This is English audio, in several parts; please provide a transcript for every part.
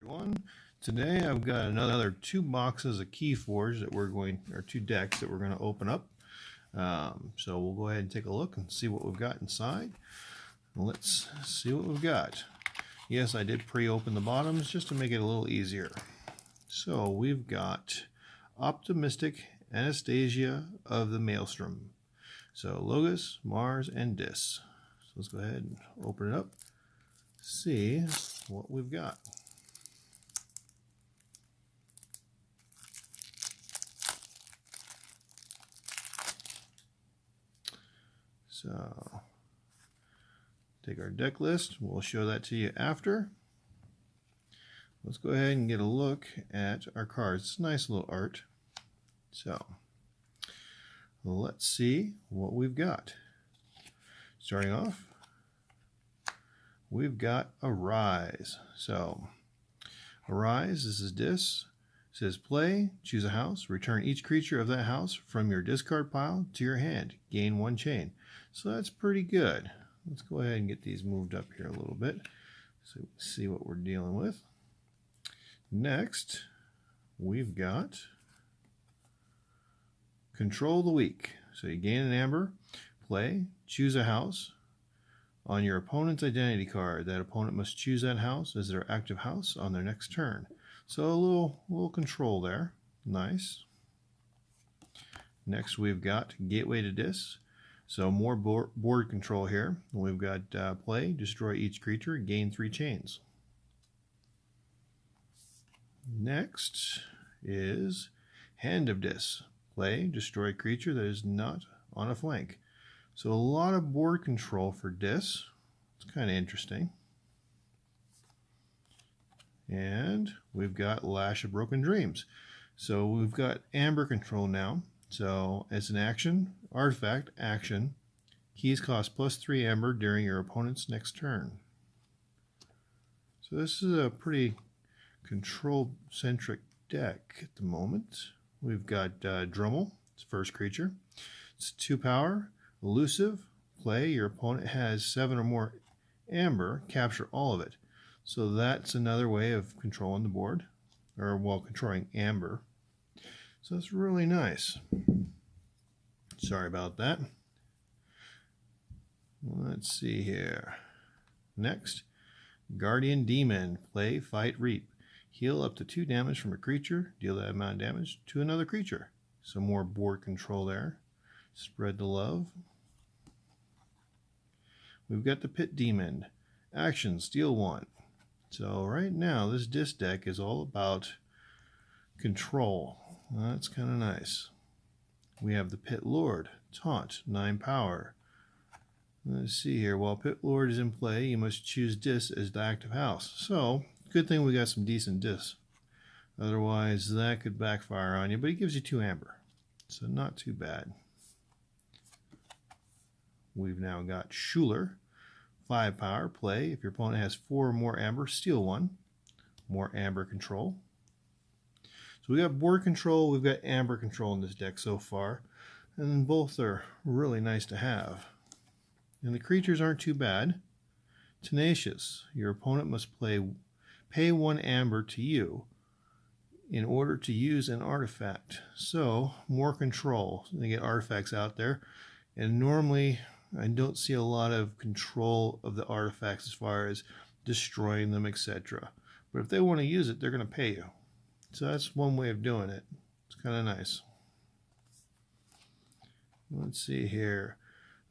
Everyone, today I've got another 2 boxes of Keyforge that or 2 decks that we're going to open up. So we'll go ahead and take a look and see what we've got inside. Let's see what we've got. Yes, I did pre-open the bottoms just to make it a little easier. So we've got Optimistic Anastasia of the Maelstrom. So Logos, Mars, and Dis. So let's go ahead and open it up, see what we've got. So take our deck list. We'll show that to you after. Let's go ahead and get a look at our cards. It's nice little art. So let's see what we've got. Starting off, we've got Arise. So Arise, this is Dis. It says play, choose a house, return each creature of that house from your discard pile to your hand. Gain 1 chain. So that's pretty good. Let's go ahead and get these moved up here a little bit so we see what we're dealing with. Next, we've got Control the Weak. So you gain an amber, play, choose a house. On your opponent's identity card, that opponent must choose that house as their active house on their next turn. So a little control there. Nice. Next, we've got Gateway to Dis. So more board control here. We've got play, destroy each creature, gain 3 chains. Next is Hand of Dis. Play, destroy a creature that is not on a flank. So a lot of board control for Dis. It's kind of interesting. And we've got Lash of Broken Dreams. So we've got amber control now. So as an action, artifact, action, keys cost +3 amber during your opponent's next turn. So this is a pretty control-centric deck at the moment. We've got Drummel, it's first creature. It's 2 power, elusive, play, your opponent has 7 or more amber, capture all of it. So that's another way of controlling the board, or well, controlling amber. So it's really nice. Sorry about that. Let's see here. Next, Guardian Demon. Play, fight, reap. Heal up to 2 damage from a creature. Deal that amount of damage to another creature. Some more board control there. Spread the love. We've got the Pit Demon. Action, steal 1. So right now, this Dis deck is all about control. That's kind of nice. We have the Pit Lord, taunt, 9 power. Let's see here. While Pit Lord is in play, you must choose Dis as the active house. So, good thing we got some decent Dis. Otherwise, that could backfire on you, but he gives you 2 amber. So not too bad. We've now got Schuler, 5 power, play. If your opponent has 4 or more amber, steal 1. More amber control. So we got board control, we've got amber control in this deck so far, and both are really nice to have. And the creatures aren't too bad. Tenacious, your opponent must pay 1 amber to you in order to use an artifact. So more control. They get artifacts out there, and normally I don't see a lot of control of the artifacts as far as destroying them, etc. But if they want to use it, they're going to pay you. So that's one way of doing it. It's kind of nice. Let's see here.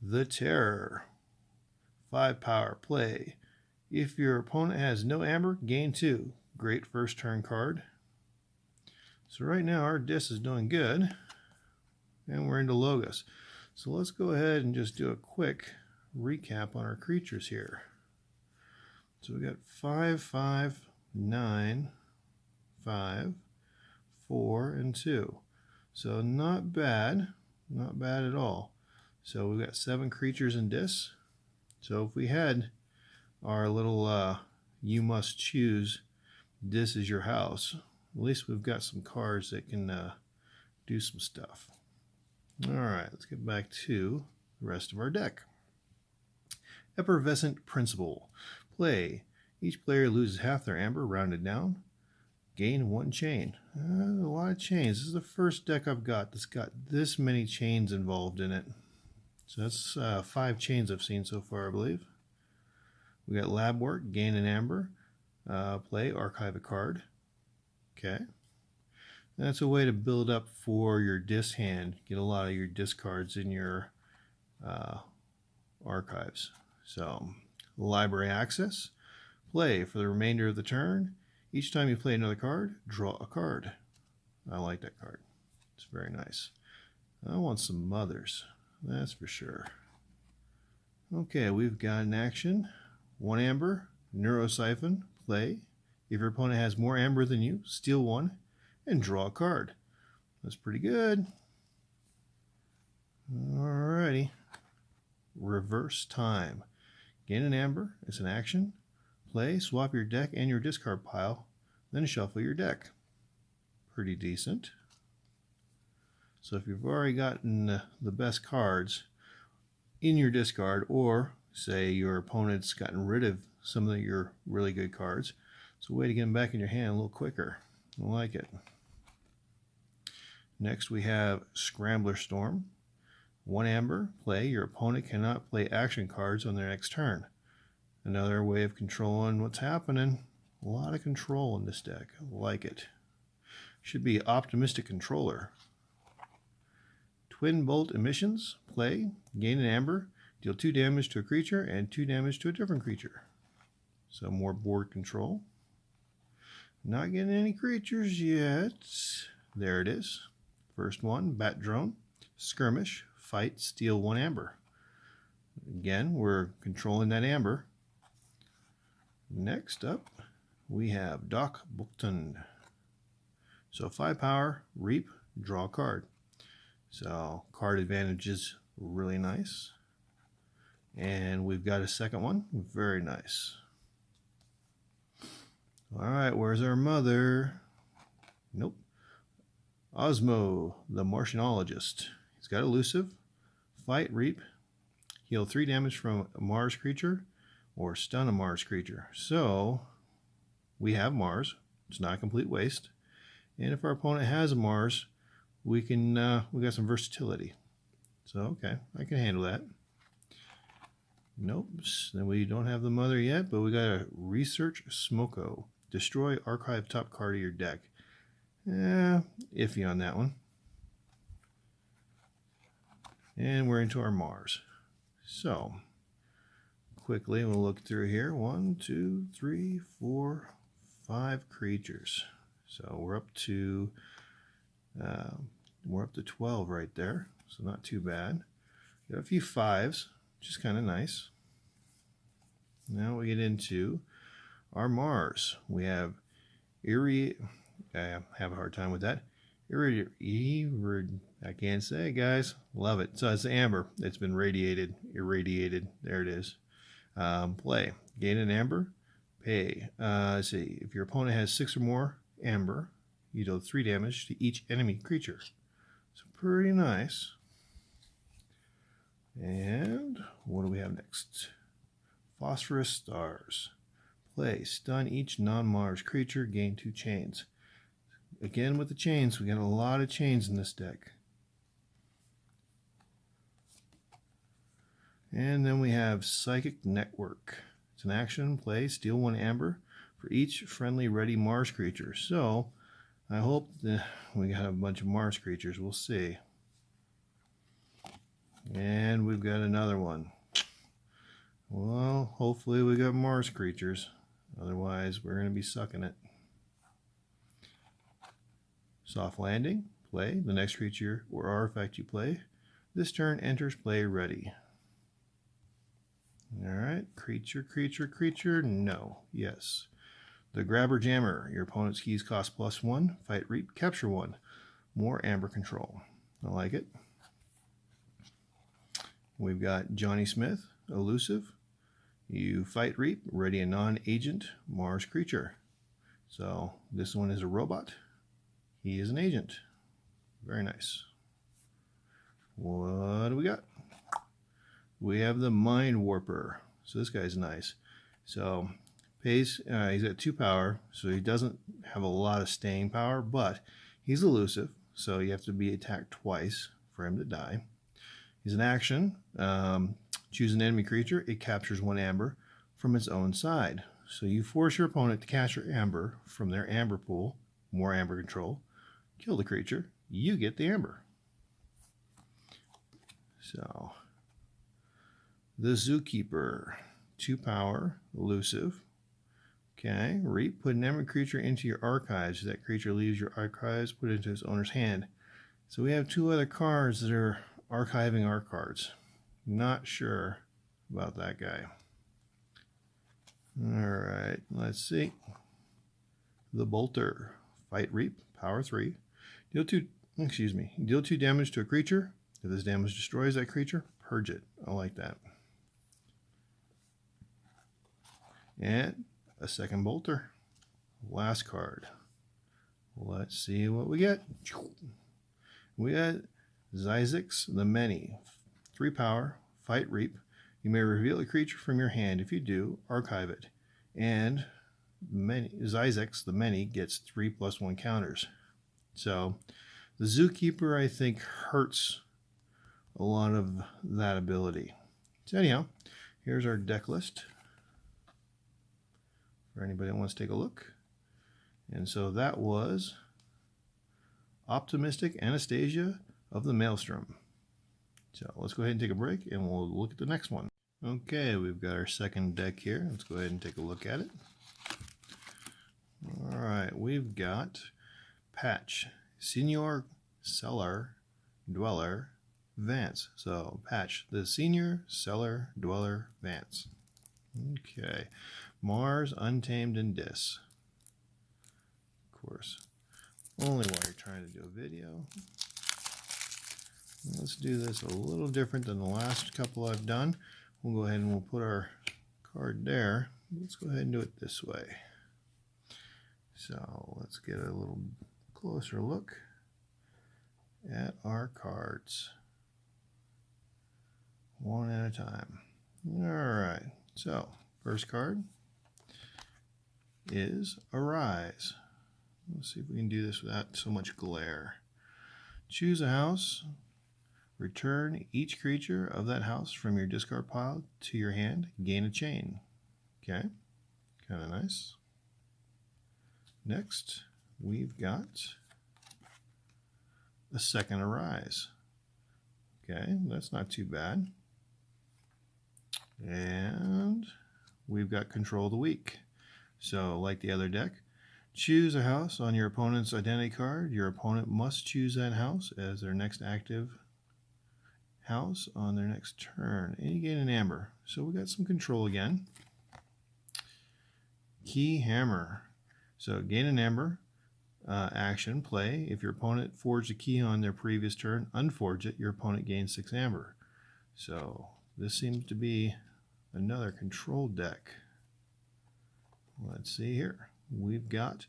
The Terror. 5 power, play. If your opponent has no amber, gain 2. Great first turn card. So right now our Dis is doing good. And we're into Logos. So let's go ahead and just do a quick recap on our creatures here. So we got 5, 5, 9, 5, 4, and 2. So not bad. Not bad at all. So we've got 7 creatures in Dis. So if we had our little you must choose Dis is your house, at least we've got some cards that can do some stuff. Alright, let's get back to the rest of our deck. Effervescent Principle. Play. Each player loses half their amber, rounded down. Gain 1 chain. A lot of chains. This is the first deck I've got that's got this many chains involved in it. So that's 5 chains I've seen so far, I believe. We got lab work, gain an amber, play, archive a card. Okay. That's a way to build up for your disc hand. Get a lot of your discards in your archives. So, library access. Play for the remainder of the turn. Each time you play another card, draw a card. I like that card. It's very nice. I want some mothers, that's for sure. Okay, we've got an action. 1 amber, Neurosiphon, play. If your opponent has more amber than you, steal 1 and draw a card. That's pretty good. Alrighty. Reverse time. Gain an amber, it's an action. Play, swap your deck and your discard pile, then shuffle your deck. Pretty decent. So if you've already gotten the best cards in your discard, or say your opponent's gotten rid of some of your really good cards, it's a way to get them back in your hand a little quicker. I like it. Next we have Scrambler Storm. 1 amber, play. Your opponent cannot play action cards on their next turn. Another way of controlling what's happening. A lot of control in this deck. I like it. Should be Optimistic Controller. Twin Bolt Emissions, play. Gain an amber, deal 2 damage to a creature and 2 damage to a different creature. So more board control. Not getting any creatures yet. There it is. First one, Bat Drone. Skirmish, fight, steal 1 amber. Again, we're controlling that amber. Next up, we have Doc Bookton. So 5 power, reap, draw a card. So card advantage is really nice. And we've got a second one, very nice. Alright, where's our mother? Nope. Osmo, the Martianologist. He's got elusive, fight, reap, heal 3 damage from a Mars creature, or stun a Mars creature. So we have Mars. It's not a complete waste. And if our opponent has a Mars, we got some versatility. So okay, I can handle that. Nope. Then we don't have the mother yet, but we got a Research Smoko. Destroy archive top card of your deck. Iffy on that one. And we're into our Mars. So quickly we'll look through here. 1, 2, 3, 4, 5 creatures. So we're up to 12 right there. So not too bad. Got a few 5s, which is kind of nice. Now we get into our Mars. We have I have a hard time with that. I can't say it, guys. Love it. So it's amber. It's been irradiated. There it is. Play. Gain an amber. Pay. Let's see. If your opponent has 6 or more amber, you deal 3 damage to each enemy creature. So pretty nice. And what do we have next? Phosphorus Stars. Play. Stun each non-Mars creature. Gain 2 chains. Again with the chains, we got a lot of chains in this deck. And then we have Psychic Network. It's an action, play, steal 1 amber for each friendly ready Mars creature. So I hope we got a bunch of Mars creatures. We'll see. And we've got another one. Well, hopefully we got Mars creatures. Otherwise, we're going to be sucking it. Soft Landing, play. The next creature or artifact you play this turn enters play ready. Alright, creature, no, yes. The Grabber Jammer, your opponent's keys cost +1, fight, reap, capture 1. More amber control. I like it. We've got Johnny Smith, elusive. You fight, reap, ready a non-agent Mars creature. So this one is a robot. He is an agent. Very nice. What do we got? We have the Mind Warper. So this guy's nice. So He's got 2 power, so he doesn't have a lot of staying power, but he's elusive, so you have to be attacked twice for him to die. He's an action. Choose an enemy creature. It captures 1 amber from its own side. So you force your opponent to capture amber from their amber pool, more amber control. Kill the creature. You get the amber. So, the Zookeeper. 2 power, elusive. Okay, Reap. Put an enemy creature into your archives. If that creature leaves your archives, put it into its owner's hand. So we have 2 other cards that are archiving our cards. Not sure about that guy. Alright, let's see. The Bolter. Fight Reap, power 3. Deal 2 damage to a creature. If this damage destroys that creature, purge it. I like that. And a second Bolter. Last card. Let's see what we get. We got Zizix the Many. 3 power, fight Reap. You may reveal a creature from your hand. If you do, archive it. And Zizix the Many gets 3+1 counters. So the Zookeeper, I think, hurts a lot of that ability. So anyhow, here's our deck list for anybody that wants to take a look. And so that was Optimistic Anastasia of the Maelstrom. So let's go ahead and take a break and we'll look at the next one. Okay, we've got our second deck here. Let's go ahead and take a look at it. Alright, we've got Patch, Senior Cellar Dweller Vance. So Patch, the Senior Cellar Dweller Vance. Okay, Mars, Untamed, and Dis. Of course, only while you're trying to do a video. Let's do this a little different than the last couple I've done. We'll go ahead and we'll put our card there. Let's go ahead and do it this way. So let's get a little closer look at our cards. One at a time. Alright, so first card is Arise. Let's see if we can do this without so much glare. Choose a house. Return each creature of that house from your discard pile to your hand. Gain a chain. Okay, kind of nice. Next, we've got a second Arise. Okay, that's not too bad. And we've got Control the Weak. So, like the other deck, choose a house on your opponent's identity card. Your opponent must choose that house as their next active house on their next turn. And you gain an amber. So we got some control again. Key Hammer. So gain an amber. Action, play. If your opponent forged a key on their previous turn, unforge it. Your opponent gains 6 amber. So this seems to be another control deck. Let's see here. We've got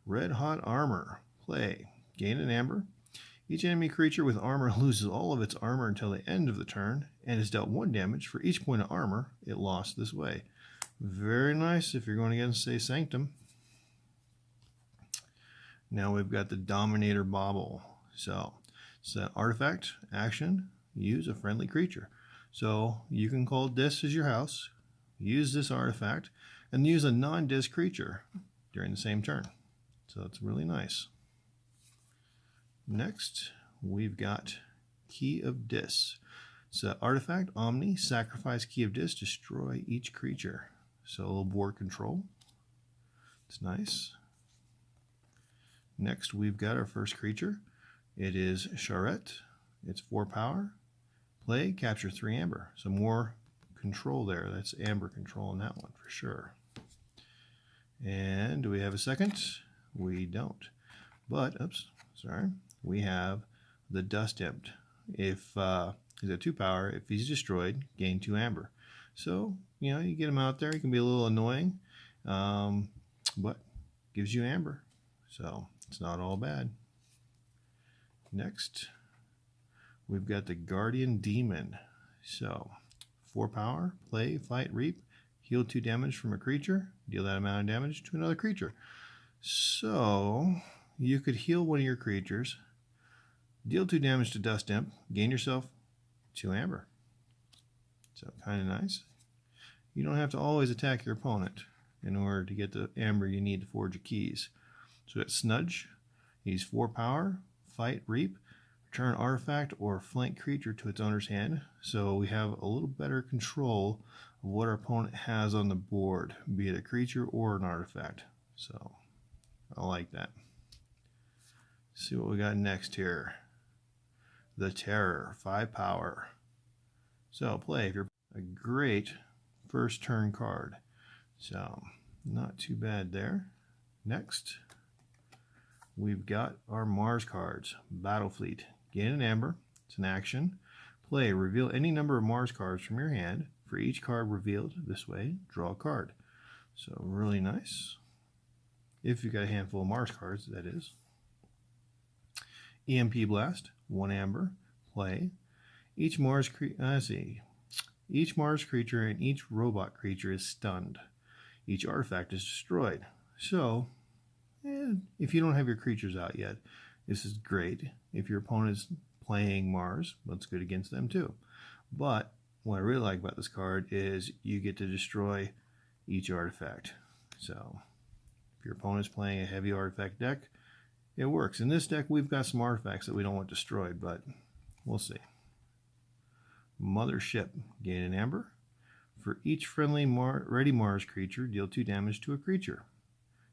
Red Hot Armor. Play. Gain an amber. Each enemy creature with armor loses all of its armor until the end of the turn and is dealt 1 damage for each point of armor it lost this way. Very nice if you're going against, say, Sanctum. Now we've got the Dominator Bauble. So it's an artifact, action, use a friendly creature. So you can call Dis as your house, use this artifact, and use a non-Dis creature during the same turn. So it's really nice. Next, we've got Key of Dis. So artifact, Omni, sacrifice Key of Dis, destroy each creature. So a little board control. It's nice. Next, we've got our first creature. It is Charette. It's 4 power. Play, capture 3 amber. So more control there. That's amber control on that one for sure. And do we have a second? We don't. But, oops, sorry. We have the Dust Imp. If he's at 2 power, if he's destroyed, gain 2 amber. So, you know, you get him out there. He can be a little annoying, but gives you amber. So it's not all bad. Next, we've got the Guardian Demon. So 4 power, play, fight, reap. Heal 2 damage from a creature. Deal that amount of damage to another creature. So you could heal one of your creatures, deal 2 damage to Dust Imp, gain yourself 2 amber. So kind of nice. You don't have to always attack your opponent in order to get the amber you need to forge your keys. So it's Snudge. He's 4 power, fight, reap, return artifact or flank creature to its owner's hand. So we have a little better control of what our opponent has on the board, be it a creature or an artifact. So I like that. Let's see what we got next here. The Terror, 5 power. So play if you're a great first turn card. So not too bad there. Next, we've got our Mars cards. Battle Fleet. Gain an amber. It's an action. Play. Reveal any number of Mars cards from your hand. For each card revealed this way, draw a card. So really nice. If you've got a handful of Mars cards, that is. EMP Blast. 1 amber. Play. Each Mars creature and each robot creature is stunned. Each artifact is destroyed. So, if you don't have your creatures out yet, this is great. If your opponent is playing Mars, that's good against them too. But what I really like about this card is you get to destroy each artifact. So, if your opponent is playing a heavy artifact deck, it works. In this deck, we've got some artifacts that we don't want destroyed, but we'll see. Mothership. Gain an amber. For each friendly ready Mars creature, deal 2 damage to a creature.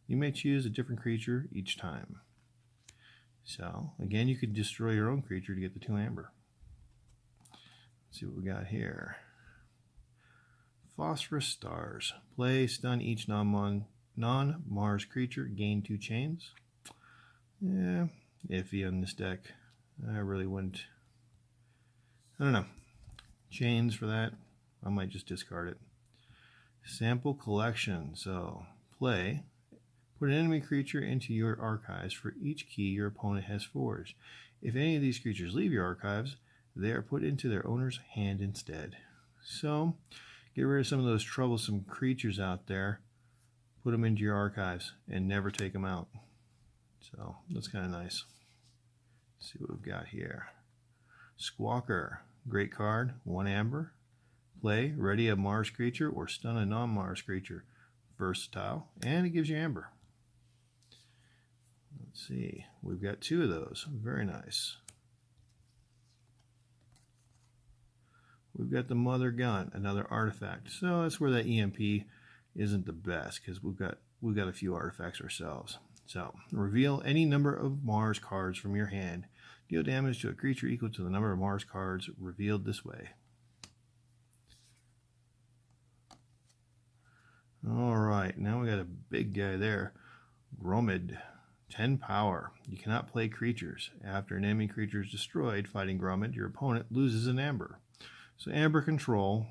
You may choose a different creature each time. So, again, you could destroy your own creature to get the 2 amber. Let's see what we got here. Phosphorus Stars. Play, stun each non-Mars creature, gain 2 chains. Yeah, iffy on this deck. I really wouldn't. I don't know. Chains for that. I might just discard it. Sample Collection. So, play. Put an enemy creature into your archives for each key your opponent has forged. If any of these creatures leave your archives, they are put into their owner's hand instead. So, get rid of some of those troublesome creatures out there. Put them into your archives and never take them out. So, that's kind of nice. Let's see what we've got here. Squawker. Great card. 1 amber. Play. Ready a Mars creature or stun a non-Mars creature. Versatile. And it gives you amber. Let's see. We've got 2 of those. Very nice. We've got the Mother Gun, another artifact. So that's where that EMP isn't the best because we've got a few artifacts ourselves. So reveal any number of Mars cards from your hand. Deal damage to a creature equal to the number of Mars cards revealed this way. Alright, now we got a big guy there. Gromid. 10 power. You cannot play creatures. After an enemy creature is destroyed fighting Gromid, your opponent loses an amber. So amber control.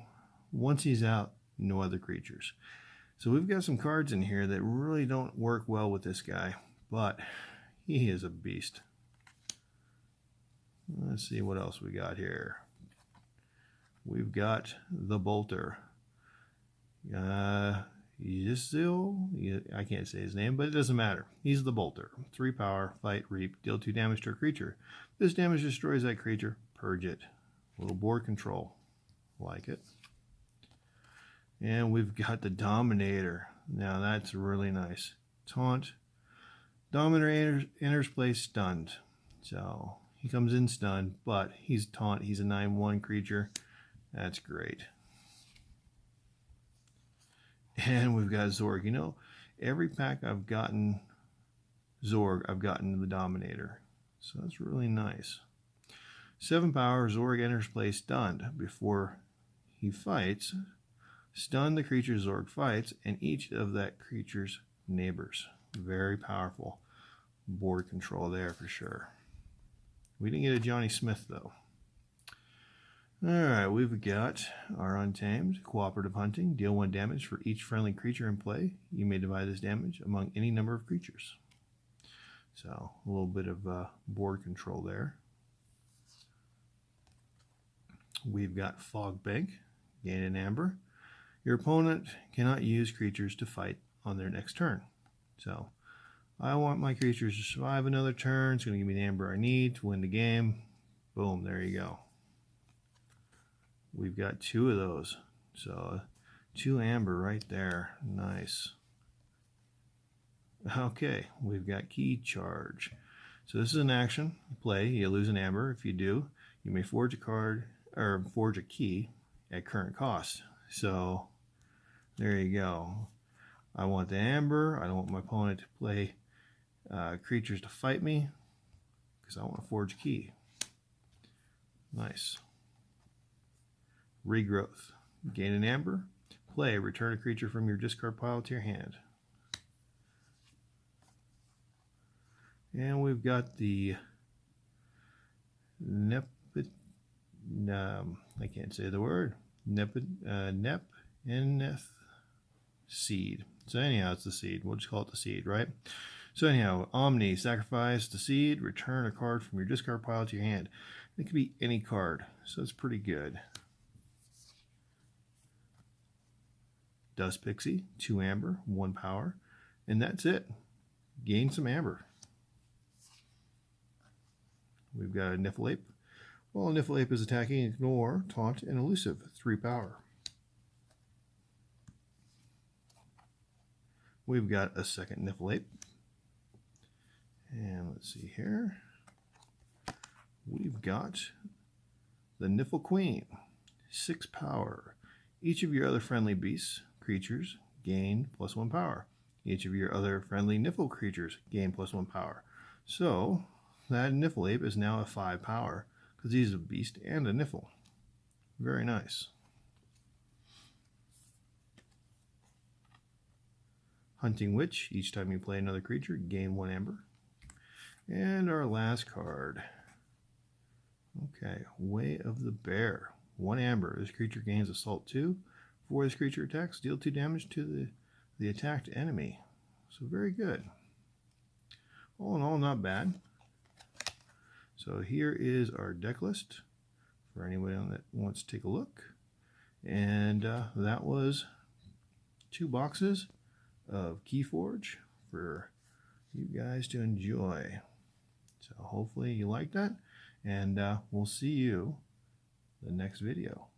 Once he's out, no other creatures. So we've got some cards in here that really don't work well with this guy, but he is a beast. Let's see what else we got here. We've got the Bolter. Yzil, I can't say his name, but it doesn't matter. He's the Bolter. 3 power, fight, reap, deal 2 damage to a creature. This damage destroys that creature, purge it. Little board control. Like it. And we've got the Dominator. Now that's really nice. Taunt. Dominator enters play stunned. So he comes in stunned, but he's taunt. He's a 9/1 creature. That's great. And we've got Zorg. You know, every pack I've gotten Zorg, I've gotten the Dominator. So that's really nice. 7 power, Zorg enters play stunned. Before he fights, stun the creature Zorg fights and each of that creature's neighbors. Very powerful board control there for sure. We didn't get a Johnny Smith though. Alright, we've got our Untamed, Cooperative Hunting. Deal 1 damage for each friendly creature in play. You may divide this damage among any number of creatures. So, a little bit of board control there. We've got Fog Bank, gain an amber. Your opponent cannot use creatures to fight on their next turn. So I want my creatures to survive another turn. It's going to give me the amber I need to win the game. Boom, there you go. We've got 2 of those. So 2 amber right there. Nice. Okay, we've got key charge. So this is an action. You play, you lose an amber. If you do, you may forge a card or forge a key at current cost. So there you go. I want the amber. I don't want my opponent to play creatures to fight me because I want to forge a key. Nice. Regrowth. Gain an amber. Play. Return a creature from your discard pile to your hand. And we've got the I can't say the word. Nepineth seed. So anyhow, it's the seed. We'll just call it the seed, right? So anyhow, Omni, sacrifice the seed, return a card from your discard pile to your hand. It could be any card, so it's pretty good. Dust Pixie, 2 amber, 1 power, and that's it. Gain some amber. We've got a Niffleape. Well, a Niffleape is attacking, ignore, taunt, and elusive, 3 power. We've got a second Niffleape. And let's see here. We've got the Niffle Queen, 6 power. Each of your other friendly beasts, creatures, gain +1 power. Each of your other friendly Niffle creatures gain +1 power. So that Niffleape is now a 5 power because he's a beast and a Niffle. Very nice. Hunting Witch. Each time you play another creature, gain 1 amber. And our last card. Okay, Way of the Bear. 1 amber. This creature gains Assault 2. Before this creature attacks, deal 2 damage to the attacked enemy. So very good. All in all, not bad. So here is our deck list for anyone that wants to take a look. And that was 2 boxes of Keyforge for you guys to enjoy. So hopefully you like that, and we'll see you in the next video.